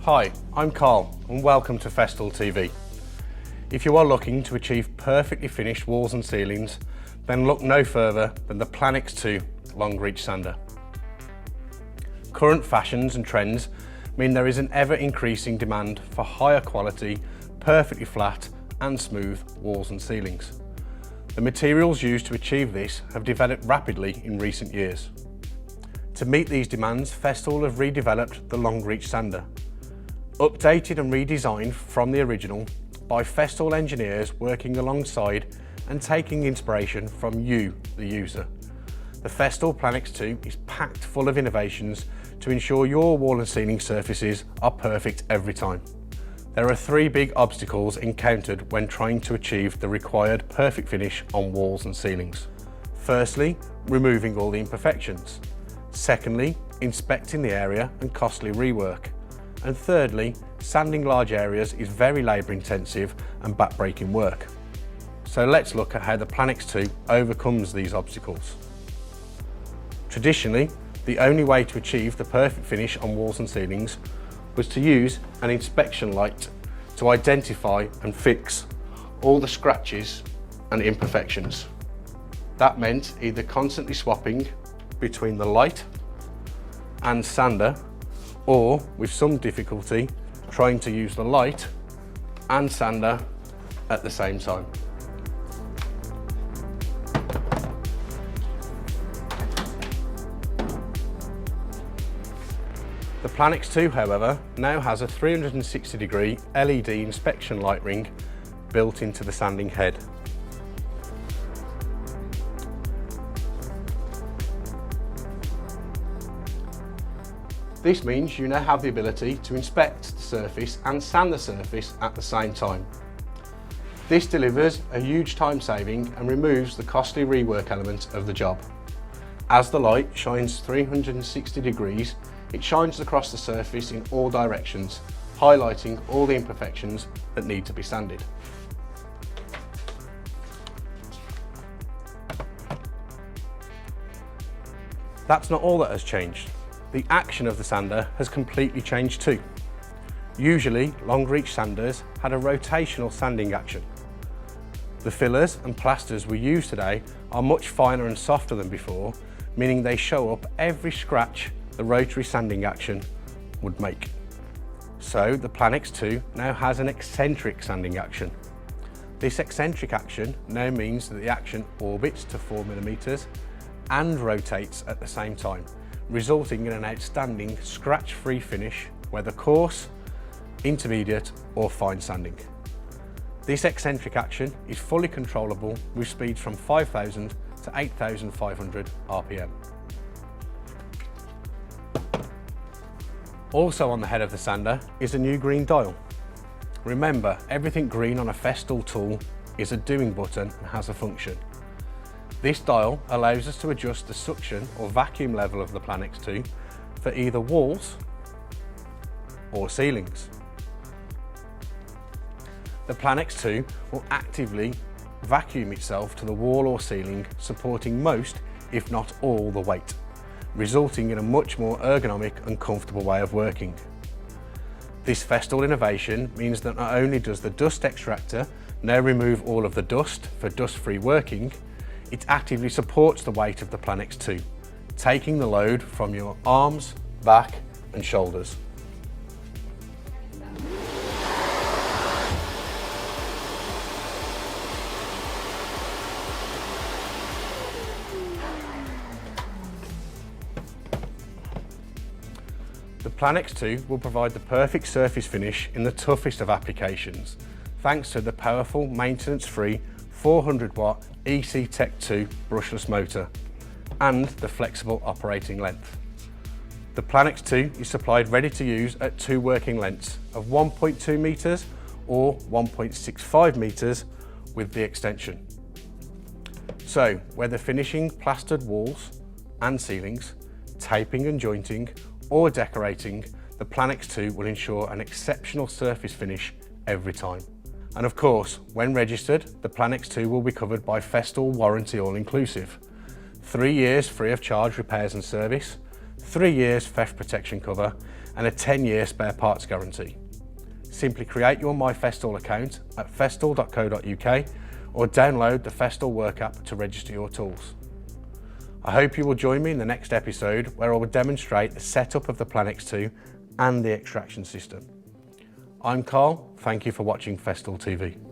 Hi, I'm Carl and welcome to Festool TV. If you are looking to achieve perfectly finished walls and ceilings, then look no further than the PLANEX 2 long reach sander. Current fashions and trends mean there is an ever increasing demand for higher quality, perfectly flat and smooth walls and ceilings. The materials used to achieve this have developed rapidly in recent years. To meet these demands, Festool have redeveloped the long reach sander. Updated and redesigned from the original by Festool engineers working alongside and taking inspiration from you, the user. The Festool PLANEX 2 is packed full of innovations to ensure your wall and ceiling surfaces are perfect every time. There are three big obstacles encountered when trying to achieve the required perfect finish on walls and ceilings. Firstly, removing all the imperfections. Secondly, inspecting the area and costly rework. And thirdly, sanding large areas is very labour intensive and back-breaking work. So let's look at how the PLANEX 2 overcomes these obstacles. Traditionally, the only way to achieve the perfect finish on walls and ceilings was to use an inspection light to identify and fix all the scratches and imperfections. That meant either constantly swapping between the light and sander, or with some difficulty trying to use the light and sander at the same time. The PLANEX 2, however, now has a 360-degree LED inspection light ring built into the sanding head. This means you now have the ability to inspect the surface and sand the surface at the same time. This delivers a huge time saving and removes the costly rework element of the job. As the light shines 360 degrees, it shines across the surface in all directions, highlighting all the imperfections that need to be sanded. That's not all that has changed. The action of the sander has completely changed too. Usually, long reach sanders had a rotational sanding action. The fillers and plasters we use today are much finer and softer than before, meaning they show up every scratch the rotary sanding action would make. So the PLANEX 2 now has an eccentric sanding action. This eccentric action now means that the action orbits to 4 mm and rotates at the same time, resulting in an outstanding scratch-free finish, whether coarse, intermediate or fine sanding. This eccentric action is fully controllable with speeds from 5,000 to 8,500 RPM. Also on the head of the sander is a new green dial. Remember, everything green on a Festool tool is a doing button and has a function. This dial allows us to adjust the suction or vacuum level of the PLANEX 2 for either walls or ceilings. The PLANEX 2 will actively vacuum itself to the wall or ceiling, supporting most, if not all, the weight, resulting in a much more ergonomic and comfortable way of working. This Festool innovation means that not only does the dust extractor now remove all of the dust for dust-free working, it actively supports the weight of the PLANEX 2, taking the load from your arms, back and shoulders. The PLANEX 2 will provide the perfect surface finish in the toughest of applications, thanks to the powerful maintenance-free 400-watt EC Tech 2 brushless motor and the flexible operating length. The PLANEX 2 is supplied ready to use at two working lengths of 1.2 metres or 1.65 metres with the extension. So whether finishing plastered walls and ceilings, taping and jointing or decorating, the PLANEX 2 will ensure an exceptional surface finish every time. And of course, when registered, the PLANEX 2 will be covered by Festool warranty all-inclusive. 3 years free of charge repairs and service, 3 years theft protection cover, and a 10-year spare parts guarantee. Simply create your My Festool account at festool.co.uk or download the Festool Work app to register your tools. I hope you will join me in the next episode where I will demonstrate the setup of the PLANEX 2 and the extraction system. I'm Carl, thank you for watching Festool TV.